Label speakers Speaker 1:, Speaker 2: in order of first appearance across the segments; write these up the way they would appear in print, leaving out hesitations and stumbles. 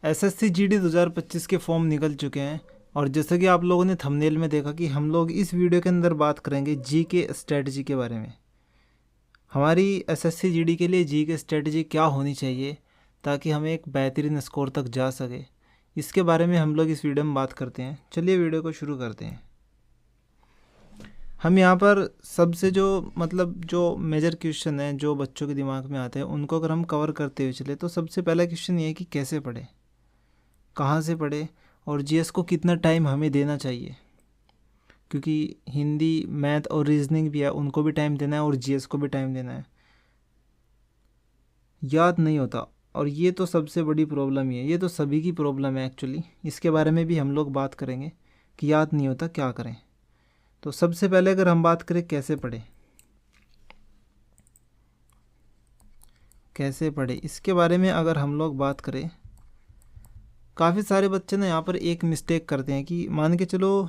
Speaker 1: SSC GD 2025 के form निकल चुके हैं और जैसा कि आप लोगों ने थंबनेल में देखा कि हम लोग इस वीडियो के अंदर बात करेंगे जी के स्ट्रेटजी के बारे में। हमारी एसएससी जीडी के लिए जी के स्ट्रेटजी क्या होनी चाहिए ताकि हम एक बेहतरीन स्कोर तक जा सके, इसके बारे में हम लोग इस वीडियो में बात करते हैं। चलिए वीडियो को शुरू करते हैं। हम यहाँ पर सबसे जो मेजर क्वेश्चन है जो बच्चों के दिमाग में आते हैं उनको अगर हम कवर करते हुए चले तो सबसे पहला क्वेश्चन ये है कि कैसे पढ़े, कहाँ से पढ़े और जीएस को कितना टाइम हमें देना चाहिए, क्योंकि हिंदी, मैथ और रीजनिंग भी है, उनको भी टाइम देना है और जीएस को भी टाइम देना है। याद नहीं होता और ये तो सबसे बड़ी प्रॉब्लम ही है, ये तो सभी की प्रॉब्लम है एक्चुअली। इसके बारे में भी हम लोग बात करेंगे कि याद नहीं होता क्या करें। तो सबसे पहले अगर हम बात करें कैसे पढ़े, इसके बारे में अगर हम लोग बात करें, काफ़ी सारे बच्चे ना यहाँ पर एक मिस्टेक करते हैं कि मान के चलो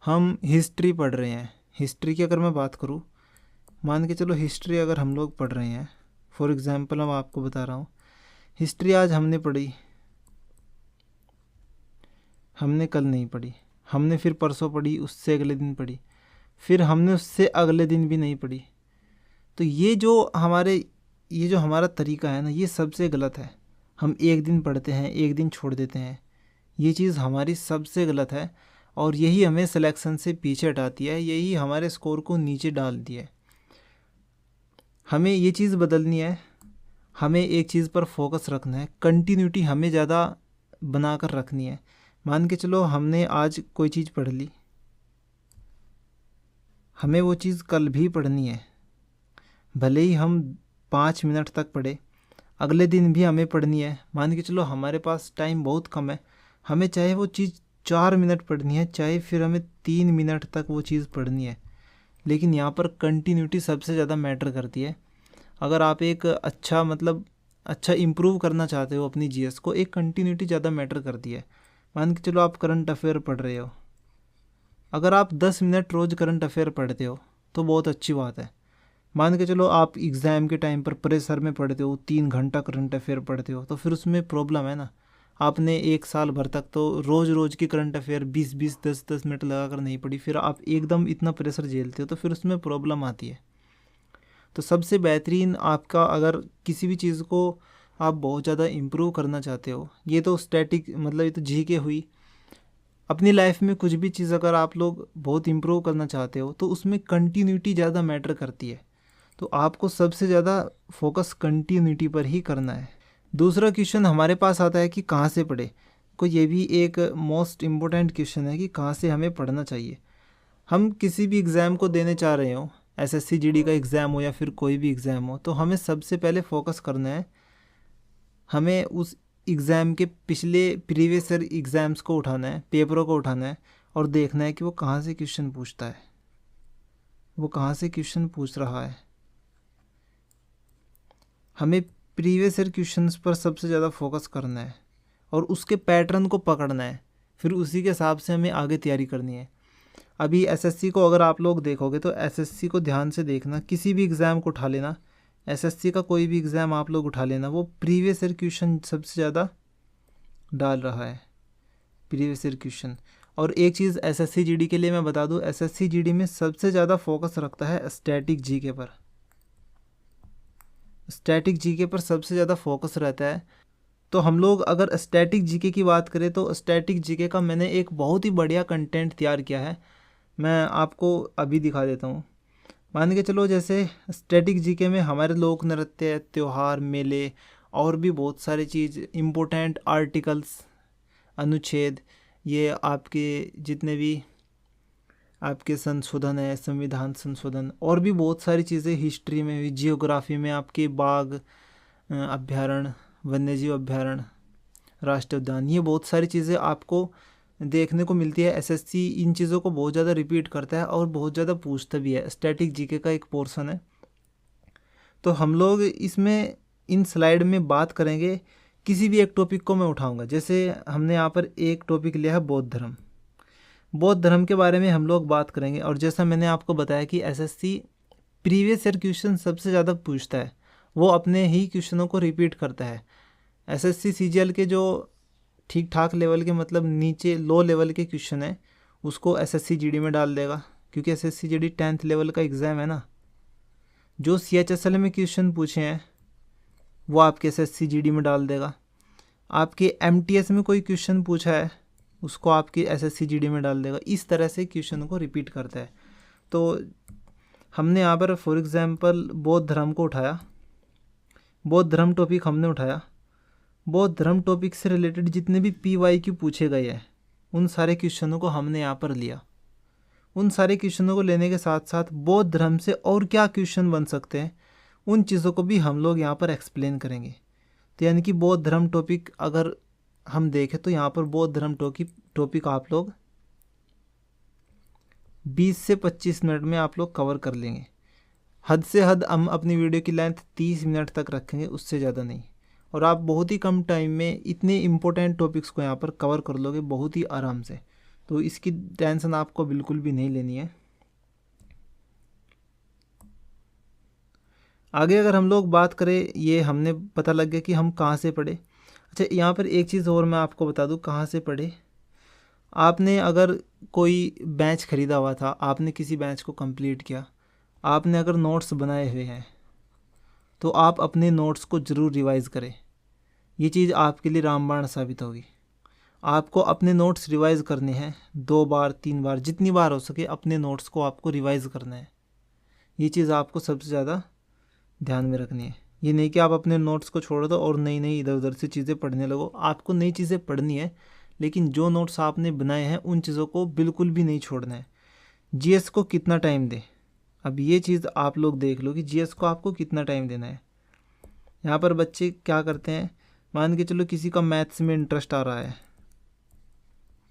Speaker 1: हम हिस्ट्री पढ़ रहे हैं। हिस्ट्री की अगर मैं बात करूँ, मान के चलो हिस्ट्री अगर हम लोग पढ़ रहे हैं, फॉर एग्ज़ाम्पल मैं आपको बता रहा हूँ, हिस्ट्री आज हमने पढ़ी, हमने कल नहीं पढ़ी, हमने फिर परसों पढ़ी, उससे अगले दिन पढ़ी, फिर हमने उससे अगले दिन भी नहीं पढ़ी। तो ये जो हमारा तरीका है ना, ये सबसे गलत है। हम एक दिन पढ़ते हैं, एक दिन छोड़ देते हैं, ये चीज़ हमारी सबसे गलत है और यही हमें सिलेक्शन से पीछे हटाती है, यही हमारे स्कोर को नीचे डालती है। हमें ये चीज़ बदलनी है, हमें एक चीज़ पर फोकस रखना है, कंटिन्यूटी हमें ज़्यादा बना कर रखनी है। मान के चलो हमने आज कोई चीज़ पढ़ ली, हमें वो चीज़ कल भी पढ़नी है, भले ही हम 5 मिनट तक पढ़े, अगले दिन भी हमें पढ़नी है। मान के चलो हमारे पास टाइम बहुत कम है, हमें चाहे वो चीज़ 4 मिनट पढ़नी है, चाहे फिर हमें 3 मिनट तक वो चीज़ पढ़नी है, लेकिन यहाँ पर कंटिन्यूटी सबसे ज़्यादा मैटर करती है। अगर आप एक अच्छा इम्प्रूव करना चाहते हो अपनी जीएस को, एक कंटिन्यूटी ज़्यादा मैटर करती है। मान के चलो आप करंट अफेयर पढ़ रहे हो, अगर आप 10 मिनट रोज़ करंट अफेयर पढ़ते हो तो बहुत अच्छी बात है। मान के चलो आप एग्ज़ाम के टाइम पर प्रेशर में पढ़ते हो, 3 घंटा करंट अफेयर पढ़ते हो, तो फिर उसमें प्रॉब्लम है ना। आपने 1 साल भर तक तो रोज़ की करंट अफेयर 20-20, 10-10 मिनट लगा कर नहीं पढ़ी, फिर आप एकदम इतना प्रेशर झेलते हो तो फिर उसमें प्रॉब्लम आती है। तो सबसे बेहतरीन आपका, अगर किसी भी चीज़ को आप बहुत ज़्यादा इम्प्रूव करना चाहते हो, ये तो ये तो जी के हुई। अपनी लाइफ में कुछ भी चीज़ अगर आप लोग बहुत इम्प्रूव करना चाहते हो तो उसमें कंटिन्यूटी ज़्यादा मैटर करती है, तो आपको सबसे ज़्यादा फोकस कंटिन्यूटी पर ही करना है। दूसरा क्वेश्चन हमारे पास आता है कि कहाँ से पढ़े, को ये भी एक मोस्ट इम्पोर्टेंट क्वेश्चन है कि कहाँ से हमें पढ़ना चाहिए। हम किसी भी एग्ज़ाम को देने चाह रहे हो, एसएससी जीडी का एग्ज़ाम हो या फिर कोई भी एग्ज़ाम हो, तो हमें सबसे पहले फोकस करना है, हमें उस एग्ज़ाम के पिछले प्रीवियस ईयर एग्ज़ाम्स को उठाना है, पेपरों को उठाना है और देखना है कि वो कहाँ से क्वेश्चन पूछता है, वो कहाँ से क्वेश्चन पूछ रहा है। हमें प्रीवियस ईयर क्वेश्चंस पर सबसे ज़्यादा फोकस करना है और उसके पैटर्न को पकड़ना है, फिर उसी के हिसाब से हमें आगे तैयारी करनी है। अभी एसएससी को अगर आप लोग देखोगे तो एसएससी को ध्यान से देखना, किसी भी एग्ज़ाम को उठा लेना, एसएससी का कोई भी एग्ज़ाम आप लोग उठा लेना, वो प्रीवियस ईयर क्वेश्चन सबसे ज़्यादा डाल रहा है, प्रीवियस ईयर क्वेश्चन। और एक चीज़ एसएससी जीडी के लिए मैं बता दूं, एसएससी जीडी में सबसे ज़्यादा फोकस रखता है स्टैटिक जीके पर, स्टैटिक जीके पर सबसे ज़्यादा फोकस रहता है। तो हम लोग अगर स्टैटिक जीके की बात करें तो स्टैटिक जीके का मैंने एक बहुत ही बढ़िया कंटेंट तैयार किया है, मैं आपको अभी दिखा देता हूँ। मान के चलो जैसे स्टैटिक जीके में हमारे लोक नृत्य, त्यौहार, मेले और भी बहुत सारी चीज़, इम्पोर्टेंट आर्टिकल्स, अनुच्छेद, ये आपके जितने भी आपके संशोधन है, संविधान संशोधन, और भी बहुत सारी चीज़ें, हिस्ट्री में भी, जियोग्राफी में आपके बाघ अभ्यारण्य, वन्यजीव अभ्यारण्य, राष्ट्रीय उद्यान, ये बहुत सारी चीज़ें आपको देखने को मिलती है। एसएससी इन चीज़ों को बहुत ज़्यादा रिपीट करता है और बहुत ज़्यादा पूछता भी है, स्टैटिक जीके का एक पोर्शन है। तो हम लोग इसमें इन स्लाइड में बात करेंगे, किसी भी एक टॉपिक को मैं उठाऊंगा। जैसे हमने यहाँ पर एक टॉपिक लिया है बौद्ध धर्म, बौद्ध धर्म के बारे में हम लोग बात करेंगे। और जैसा मैंने आपको बताया कि एसएससी प्रीवियस ईयर क्वेश्चन सबसे ज़्यादा पूछता है, वो अपने ही क्वेश्चनों को रिपीट करता है। एसएससी सीजीएल के जो ठीक ठाक लेवल के मतलब नीचे लो लेवल के क्वेश्चन है उसको एसएससी जीडी में डाल देगा, क्योंकि एसएससी जीडी 10th लेवल का एग्ज़ाम है ना। जो सीएचएसएल में क्वेश्चन पूछे हैं वो आपके एसएससी जीडी में डाल देगा। आपके एमटीएस में कोई क्वेश्चन पूछा है उसको आपके एसएससी जीडी में डाल देगा। इस तरह से क्वेश्चन को रिपीट करता है। तो हमने यहाँ पर फॉर एग्ज़ाम्पल बौद्ध धर्म को उठाया, बौद्ध धर्म टॉपिक हमने उठाया। बौद्ध धर्म टॉपिक से रिलेटेड जितने भी PYQ पूछे गए हैं उन सारे क्वेश्चनों को हमने यहाँ पर लिया। उन सारे क्वेश्चनों को लेने के साथ साथ बौद्ध धर्म से और क्या क्वेश्चन बन सकते हैं उन चीज़ों को भी हम लोग यहाँ पर एक्सप्लेन करेंगे। तो यानी कि बौद्ध धर्म टॉपिक अगर हम देखें तो यहाँ पर बौद्ध धर्म टॉपिक आप लोग 20 से 25 मिनट में आप लोग कवर कर लेंगे। हद से हद हम अपनी वीडियो की लेंथ 30 मिनट तक रखेंगे, उससे ज़्यादा नहीं। और आप बहुत ही कम टाइम में इतने इम्पोर्टेंट टॉपिक्स को यहाँ पर कवर कर लोगे बहुत ही आराम से। तो इसकी टेंशन आपको बिल्कुल भी नहीं लेनी है। आगे अगर हम लोग बात करें, ये हमने पता लग गया कि हम कहाँ से पढ़े। अच्छा, यहाँ पर एक चीज़ और मैं आपको बता दूँ कहाँ से पढ़े। आपने अगर कोई बैच ख़रीदा हुआ था, आपने किसी बैच को कंप्लीट किया, आपने अगर नोट्स बनाए हुए हैं तो आप अपने नोट्स को ज़रूर रिवाइज़ करें। ये चीज़ आपके लिए रामबाण साबित होगी। आपको अपने नोट्स रिवाइज़ करने हैं 2 बार 3 बार, जितनी बार हो सके अपने नोट्स को आपको रिवाइज़ करना है। ये चीज़ आपको सबसे ज़्यादा ध्यान में रखनी है। ये नहीं कि आप अपने नोट्स को छोड़ दो और नई नई इधर उधर से चीज़ें पढ़ने लगो। आपको नई चीज़ें पढ़नी है, लेकिन जो नोट्स आपने बनाए हैं उन चीज़ों को बिल्कुल भी नहीं छोड़ना है। जीएस को कितना टाइम दें, अब ये चीज़ आप लोग देख लो कि जीएस को आपको कितना टाइम देना है। यहाँ पर बच्चे क्या करते हैं, मान के चलो किसी का मैथ्स में इंटरेस्ट आ रहा है,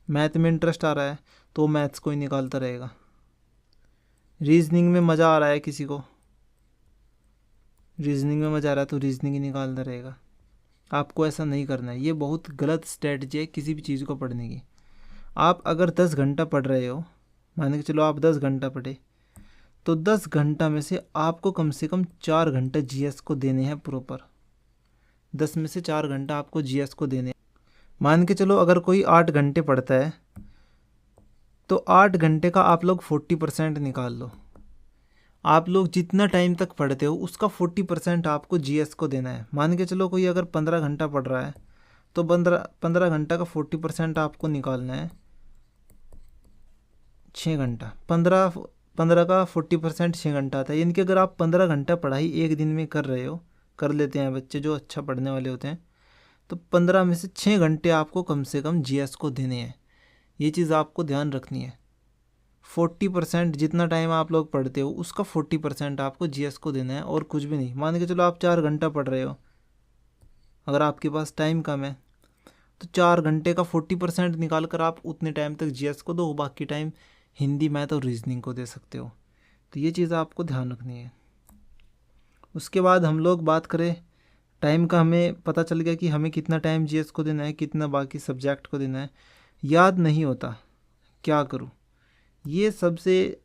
Speaker 1: मैथ में इंटरेस्ट आ रहा है तो मैथ्स को ही निकालता रहेगा। रीजनिंग में मज़ा आ रहा है किसी को, रीजनिंग में मज़ा आ रहा है तो रीजनिंग ही निकालता रहेगा। आपको ऐसा नहीं करना है। ये बहुत गलत स्ट्रेटजी है किसी भी चीज़ को पढ़ने की। आप अगर 10 घंटा पढ़ रहे हो, मान के चलो आप 10 घंटा पढ़े, तो 10 घंटा में से आपको कम से कम 4 घंटे जीएस को देने हैं प्रॉपर। 10 में से 4 घंटा आपको जीएस को देने हैं। मान के चलो अगर कोई 8 घंटे पढ़ता है तो 8 घंटे का आप लोग 40% निकाल लो। आप लोग जितना टाइम तक पढ़ते हो उसका 40% आपको जीएस को देना है। मान के चलो कोई अगर 15 घंटा पढ़ रहा है तो 15 घंटा का 40% आपको निकालना है 6 घंटा। 15 का 40% 6 घंटा आता है। यानी कि अगर आप 15 घंटा पढ़ाई एक दिन में कर रहे हो, कर लेते हैं बच्चे जो अच्छा पढ़ने वाले होते हैं, तो 15 में से 6 घंटे आपको कम से कम जीएस को देने हैं। ये चीज़ आपको ध्यान रखनी है। 40% जितना टाइम आप लोग पढ़ते हो उसका 40% आपको जीएस को देना है और कुछ भी नहीं। मान के चलो आप 4 घंटा पढ़ रहे हो, अगर आपके पास टाइम कम है तो 4 घंटे का 40% निकाल कर आप उतने टाइम तक जीएस को दो, बाकी टाइम हिंदी, मैथ और रीजनिंग को दे सकते हो। तो ये चीज़ आपको ध्यान रखनी है। उसके बाद हम लोग बात करें टाइम का, हमें पता चल गया कि हमें कितना टाइम जीएस को देना है, कितना बाकी सब्जेक्ट को देना है। याद नहीं होता, क्या करूँ? ये सबसे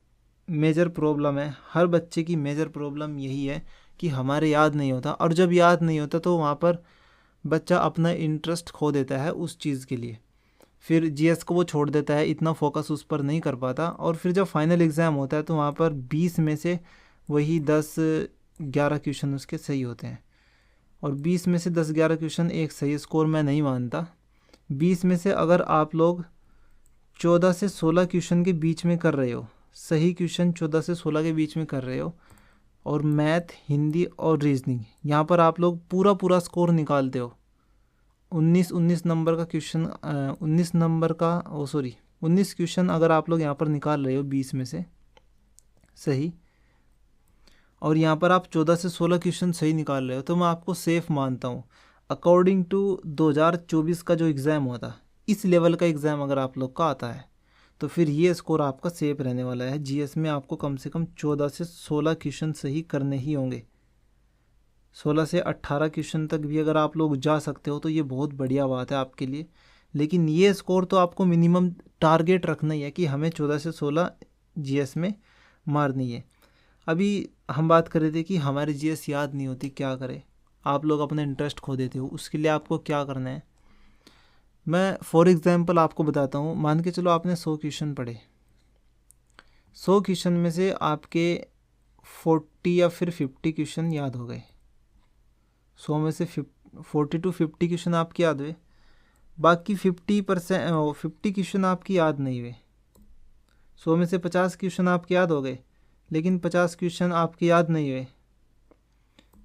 Speaker 1: मेजर प्रॉब्लम है, हर बच्चे की मेजर प्रॉब्लम यही है कि हमारे याद नहीं होता। और जब याद नहीं होता तो वहाँ पर बच्चा अपना इंटरेस्ट खो देता है उस चीज़ के लिए, फिर जीएस को वो छोड़ देता है, इतना फोकस उस पर नहीं कर पाता। और फिर जब फाइनल एग्ज़ाम होता है तो वहाँ पर 20 में से वही 10-11 क्वेश्चन उसके सही होते हैं। और 20 में से 10-11 क्वेश्चन एक सही स्कोर मैं नहीं मानता। 20 में से अगर आप लोग 14 से 16 क्वेश्चन के बीच में कर रहे हो, सही क्वेश्चन 14 से 16 के बीच में कर रहे हो, और मैथ, हिंदी और रीजनिंग यहाँ पर आप लोग पूरा स्कोर निकालते हो, 19 नंबर का क्वेश्चन 19 क्वेश्चन अगर आप लोग यहाँ पर निकाल रहे हो 20 में से सही, और यहाँ पर आप 14 से 16 क्वेश्चन सही निकाल रहे हो, तो मैं आपको सेफ़ मानता हूँ। अकॉर्डिंग टू 2024 का जो एग्ज़ाम होता, इस लेवल का एग्ज़ाम अगर आप लोग का आता है तो फिर ये स्कोर आपका सेफ रहने वाला है। जीएस में आपको कम से कम 14 से 16 क्वेश्चन सही करने ही होंगे। 16 से 18 क्वेश्चन तक भी अगर आप लोग जा सकते हो तो ये बहुत बढ़िया बात है आपके लिए। लेकिन ये स्कोर तो आपको मिनिमम टारगेट रखना ही है कि हमें 14 से 16 जीएस में मारनी है। अभी हम बात कर रहे थे कि हमारी जीएस याद नहीं होती, क्या करें? आप लोग अपना इंटरेस्ट खो देते हो। उसके लिए आपको क्या करना है, मैं फॉर एग्ज़ाम्पल आपको बताता हूँ। मान के चलो आपने 100 क्वेश्चन पढ़े, 100 क्वेश्चन में से आपके 40 या फिर 50 क्वेश्चन याद हो गए। 100 में से 40 to 50 क्वेश्चन आपके याद हुए, बाकी 50 क्वेश्चन आपकी याद नहीं हुए। 100 में से 50 क्वेश्चन आपके याद हो गए, लेकिन 50 क्वेश्चन आपके याद नहीं हुए।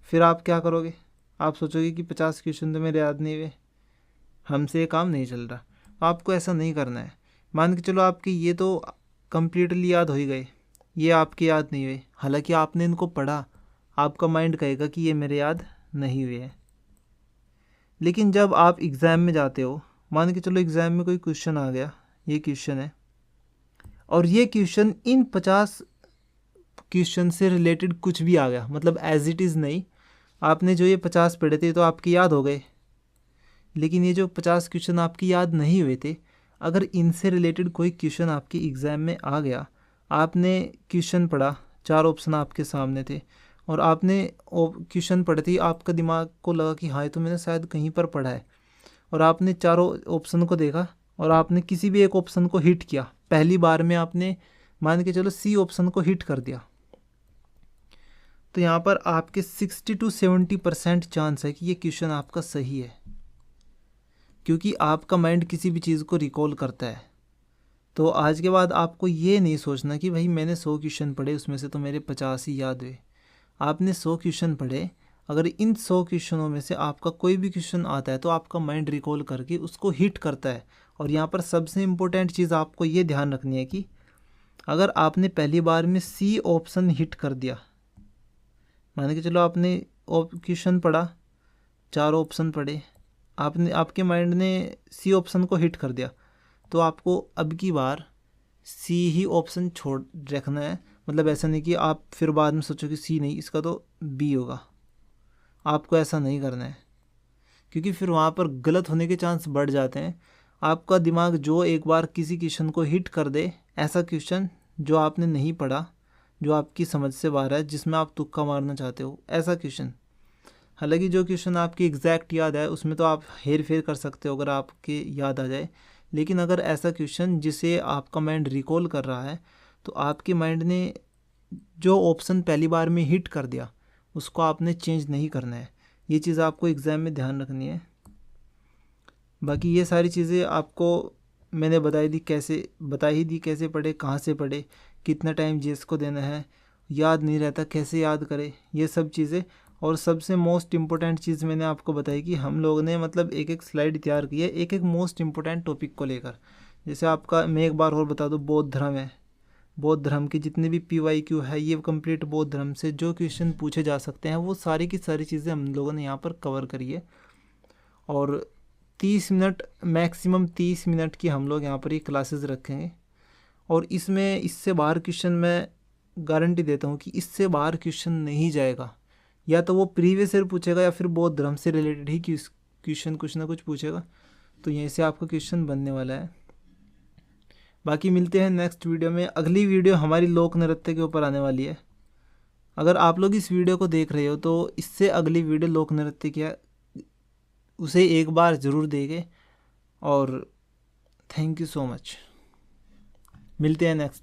Speaker 1: फिर आप क्या करोगे? आप सोचोगे कि 50 क्वेश्चन तो मेरे याद नहीं हुए, हमसे ये काम नहीं चल रहा। आपको ऐसा नहीं करना है। मान के चलो आपके ये तो कम्प्लीटली याद हो ही गए, ये आपके याद नहीं हुए, हालांकि आपने इनको पढ़ा, आपका माइंड कहेगा कि ये मेरे याद नहीं हुए हैं। लेकिन जब आप एग्ज़ाम में जाते हो, मान के चलो एग्ज़ाम में कोई क्वेश्चन आ गया, ये क्वेश्चन है, और ये क्वेश्चन इन 50 क्वेश्चन से रिलेटेड कुछ भी आ गया, मतलब एज इट इज़ नहीं, आपने जो ये 50 पढ़े थे तो आपके याद हो गए, लेकिन ये जो 50 क्वेश्चन आपकी याद नहीं हुए थे, अगर इनसे रिलेटेड कोई क्वेश्चन आपके एग्ज़ाम में आ गया, आपने क्वेश्चन पढ़ा, 4 ऑप्शन आपके सामने थे, और आपने क्वेश्चन पढ़ते ही आपका दिमाग को लगा कि हाँ ये तो मैंने शायद कहीं पर पढ़ा है, और आपने चारों ऑप्शन को देखा और आपने किसी भी एक ऑप्शन को हिट किया, पहली बार में आपने मान के चलो सी ऑप्शन को हिट कर दिया, तो यहाँ पर आपके 60 to 70% चांस है कि ये क्वेश्चन आपका सही है, क्योंकि आपका माइंड किसी भी चीज़ को रिकॉल करता है। तो आज के बाद आपको ये नहीं सोचना कि भाई मैंने 100 क्वेश्चन पढ़े, उसमें से तो मेरे 50 ही याद हुए। आपने 100 क्वेश्चन पढ़े, अगर इन 100 क्वेश्चनों में से आपका कोई भी क्वेश्चन आता है तो आपका माइंड रिकॉल करके उसको हिट करता है। और यहाँ पर सबसे इम्पोर्टेंट चीज़ आपको ये ध्यान रखनी है कि अगर आपने पहली बार में सी ऑप्शन हिट कर दिया, मान के चलो आपने क्वेश्चन पढ़ा, 4 ऑप्शन पढ़े, आपके माइंड ने सी ऑप्शन को हिट कर दिया, तो आपको अब की बार सी ही ऑप्शन छोड़ रखना है। मतलब ऐसा नहीं कि आप फिर बाद में सोचो कि सी नहीं, इसका तो बी होगा, आपको ऐसा नहीं करना है, क्योंकि फिर वहाँ पर गलत होने के चांस बढ़ जाते हैं। आपका दिमाग जो एक बार किसी क्वेश्चन को हिट कर दे, ऐसा क्वेश्चन जो आपने नहीं पढ़ा, जो आपकी समझ से बाहर है, जिसमें आप तुक्का मारना चाहते हो, ऐसा क्वेश्चन, हालांकि जो क्वेश्चन आपकी एग्जैक्ट याद है उसमें तो आप हेर फेर कर सकते हो अगर आपके याद आ जाए, लेकिन अगर ऐसा क्वेश्चन जिसे आपका माइंड रिकॉल कर रहा है, तो आपके माइंड ने जो ऑप्शन पहली बार में हिट कर दिया उसको आपने चेंज नहीं करना है। ये चीज़ आपको एग्ज़ाम में ध्यान रखनी है। बाकी ये सारी चीज़ें आपको मैंने बता ही दी कैसे पढ़े, कहाँ से पढ़े, कितना टाइम जीएस को देना है, याद नहीं रहता कैसे याद करें, ये सब चीज़ें। और सबसे मोस्ट इम्पोर्टेंट चीज़ मैंने आपको बताई कि हम लोग ने मतलब एक एक स्लाइड तैयार की है एक एक मोस्ट इम्पोर्टेंट टॉपिक को लेकर। जैसे आपका मैं एक बार और बता दूँ, बौद्ध धर्म है, बौद्ध धर्म की जितने भी PYQ है ये कंप्लीट बौद्ध धर्म से जो क्वेश्चन पूछे जा सकते हैं वो सारी की सारी चीज़ें हम लोगों ने यहाँ पर कवर करी है। और 30 मिनट मैक्सिमम 30 मिनट की हम लोग यहाँ पर ये क्लासेस रखेंगे, और इसमें इससे बाहर क्वेश्चन मैं गारंटी देता हूँ कि इससे बाहर क्वेश्चन नहीं जाएगा। या तो वो प्रीवियस ईयर पूछेगा या फिर बौद्ध धर्म से रिलेटेड ही क्वेश्चन कुछ ना कुछ पूछेगा, तो यहीं से आपका क्वेश्चन बनने वाला है। बाकी मिलते हैं नेक्स्ट वीडियो में। अगली वीडियो हमारी लोक नृत्य के ऊपर आने वाली है। अगर आप लोग इस वीडियो को देख रहे हो तो इससे अगली वीडियो लोक नृत्य की है, उसे एक बार ज़रूर देखें। और थैंक यू सो मच, मिलते हैं नेक्स्ट।